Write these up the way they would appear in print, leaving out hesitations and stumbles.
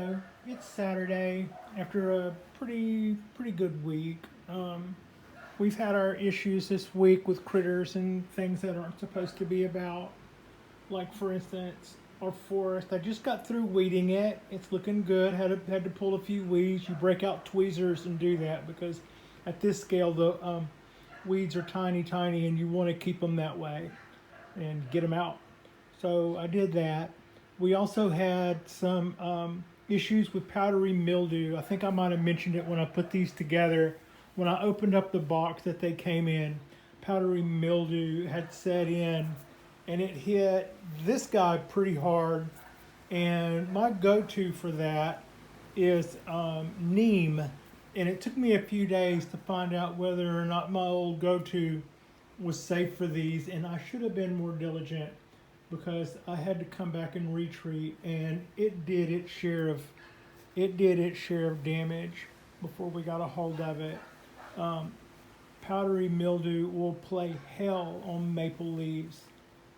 Hello, it's Saturday after a pretty good week. We've had our issues this week with critters and things that aren't supposed to be about. Like for instance, our forest. I just got through weeding it. It's looking good. Had to pull a few weeds. You break out tweezers and do that because at this scale the weeds are tiny, and you want to keep them that way and get them out. So I did that. We also had some issues with powdery mildew. I think I might have mentioned it when I put these together. When I opened up the box that they came in, powdery mildew had set in, and it hit this guy pretty hard. And my go-to for that is neem. And it took me a few days to find out whether or not my old go-to was safe for these, and I should have been more diligent because I had to come back and retreat, and it did its share of damage before we got a hold of it. Powdery mildew will play hell on maple leaves.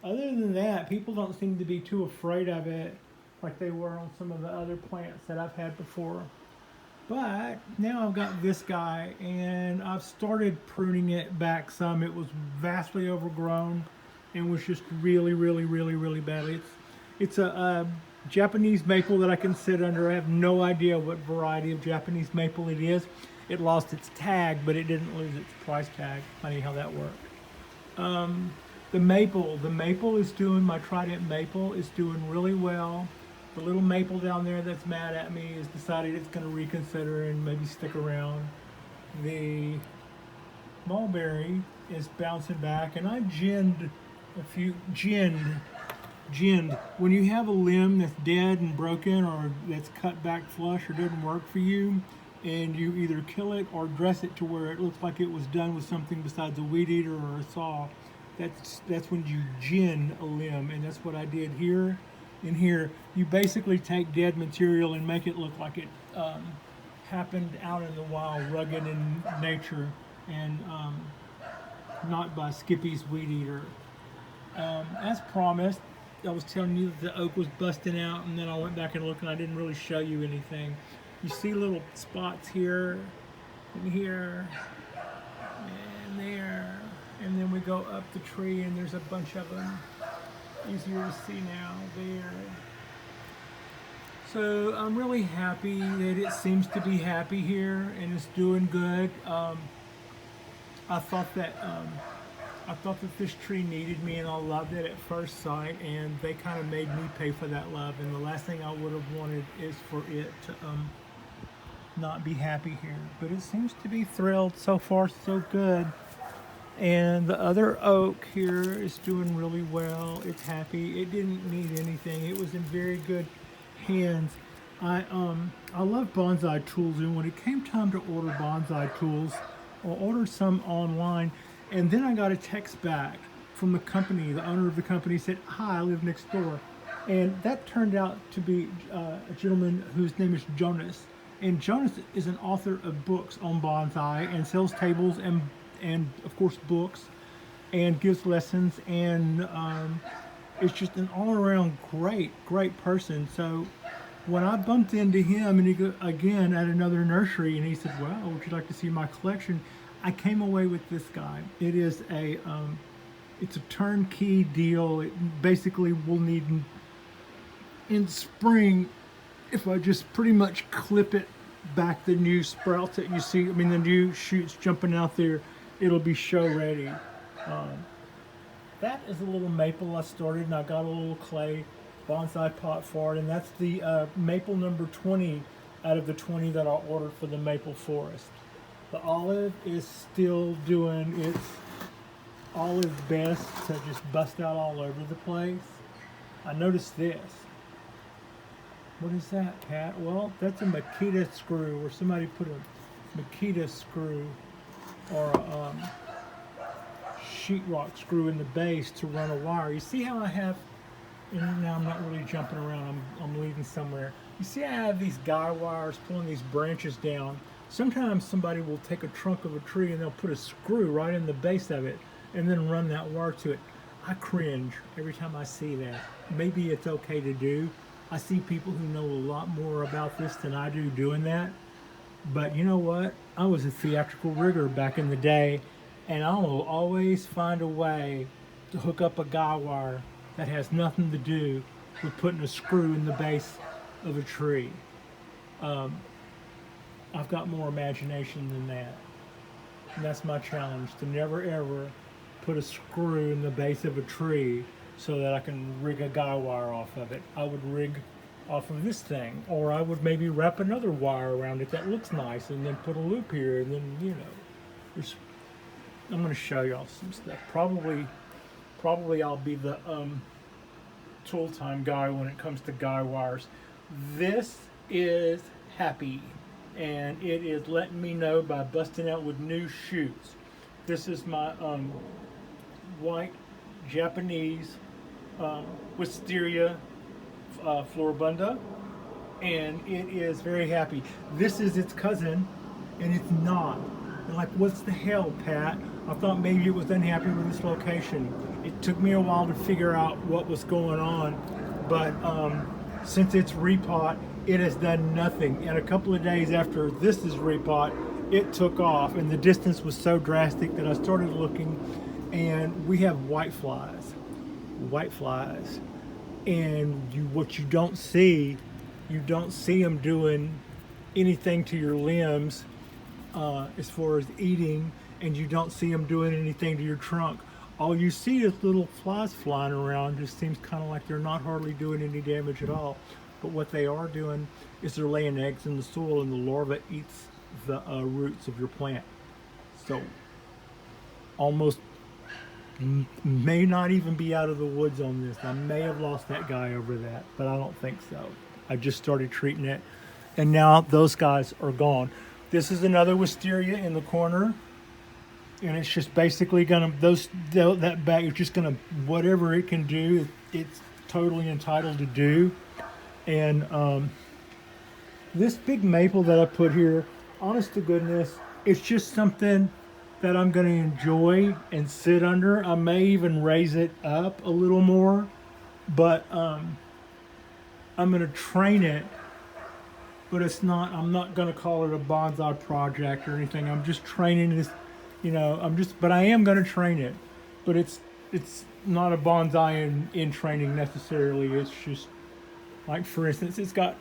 Other than that, people don't seem to be too afraid of it like they were on some of the other plants that I've had before. But now I've got this guy, and I've started pruning it back some. It was vastly overgrown and was just really bad. It's a Japanese maple that I can sit under. I have no idea what variety of Japanese maple it is. It lost its tag, but it didn't lose its price tag. Funny how that worked. The maple is doing, my Trident maple is doing really well. The little maple down there that's mad at me has decided it's going to reconsider and maybe stick around. The mulberry is bouncing back, and I ginned. When you have a limb that's dead and broken, or that's cut back flush or doesn't work for you, and you either kill it or dress it to where it looks like it was done with something besides a weed eater or a saw, that's when you gin a limb, and that's what I did here. In here, you basically take dead material and make it look like it happened out in the wild, rugged in nature, and not by Skippy's weed eater. As promised, I was telling you that the oak was busting out, and then I went back and looked, and I didn't really show you anything. You see little spots here, and here, and there, and then we go up the tree, and there's a bunch of them. Easier to see now there. So I'm really happy that it seems to be happy here, and it's doing good. I thought that this tree needed me, and I loved it at first sight, and they kind of made me pay for that love. And the last thing I would have wanted is for it to not be happy here. But it seems to be thrilled. So far, so good. And the other oak here is doing really well. It's happy. It didn't need anything. It was in very good hands. I love bonsai tools, and when it came time to order bonsai tools, I ordered some online, and then I got a text back from the company. The owner of the company said, "Hi, I live next door," and that turned out to be a gentleman whose name is Jonas. And Jonas is an author of books on bonsai and sells tables and of course books, and gives lessons, and it's just an all-around great person. So when I bumped into him, and he go again at another nursery, and he said, "Well, would you like to see my collection?" I came away with this guy. It is it's a turnkey deal. It basically will need in spring, if I just pretty much clip it back, the new sprouts that you see, the new shoots jumping out there, it'll be show ready. That is a little maple I started, and I got a little clay bonsai pot for it, and that's the maple number 20 out of the 20 that I ordered for the Maple Forest. The olive is still doing its olive best to just bust out all over the place. I noticed this. What is that, Pat? Well, that's a Makita screw, where somebody put a Makita screw or a sheetrock screw in the base to run a wire. You see how I have, and now I'm not really jumping around, I'm leading somewhere. You see I have these guy wires pulling these branches down. Sometimes somebody will take a trunk of a tree and they'll put a screw right in the base of it and then run that wire to it. I cringe every time I see that. Maybe it's okay to do. I see people who know a lot more about this than I do doing that. But you know what? I was a theatrical rigger back in the day, and I will always find a way to hook up a guy wire that has nothing to do with putting a screw in the base of a tree. I've got more imagination than that. And that's my challenge, to never ever put a screw in the base of a tree so that I can rig a guy wire off of it. I would rig off of this thing, or I would maybe wrap another wire around it that looks nice and then put a loop here, and then, you know, I'm going to show y'all some stuff. Probably I'll be the tool time guy when it comes to guy wires. This is happy, and it is letting me know by busting out with new shoots. This is my white Japanese Wisteria Floribunda, and it is very happy. This is its cousin, and it's not. And like, what's the hell, Pat? I thought maybe it was unhappy with this location. It took me a while to figure out what was going on, but since it's repot, it has done nothing. And a couple of days after this is repot, it took off, and the distance was so drastic that I started looking, and we have white flies, and what you don't see them doing anything to your limbs as far as eating, and you don't see them doing anything to your trunk. All you see is little flies flying around. Just seems kind of like they're not hardly doing any damage at all. But what they are doing is they're laying eggs in the soil, and the larva eats the roots of your plant. So almost may not even be out of the woods on this. I may have lost that guy over that, but I don't think so. I just started treating it, and now those guys are gone. This is another wisteria in the corner, and it's just basically gonna, that bag is just gonna, whatever it can do, it's totally entitled to do. And this big maple that I put here, honest to goodness, it's just something that I'm going to enjoy and sit under. I may even raise it up a little more, but I'm going to train it. But I'm not going to call it a bonsai project or anything. I'm just training this, but I am going to train it. But it's not a bonsai in training necessarily. It's just, like, for instance, it's got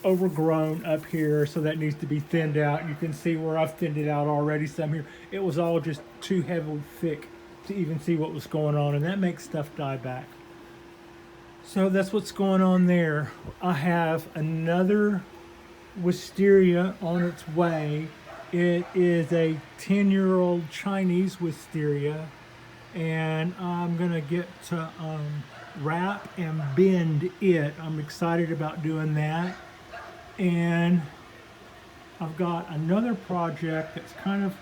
overgrown up here, so that needs to be thinned out. You can see where I've thinned it out already some here. It was all just too heavily thick to even see what was going on, and that makes stuff die back. So that's what's going on there. I have another wisteria on its way. It is a 10-year-old Chinese wisteria, and I'm gonna get to wrap and bend it. I'm excited about doing that. And I've got another project that's kind of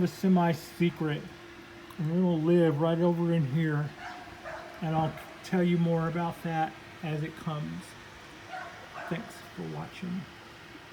a semi-secret, and it'll live right over in here, and I'll tell you more about that as it comes. Thanks for watching.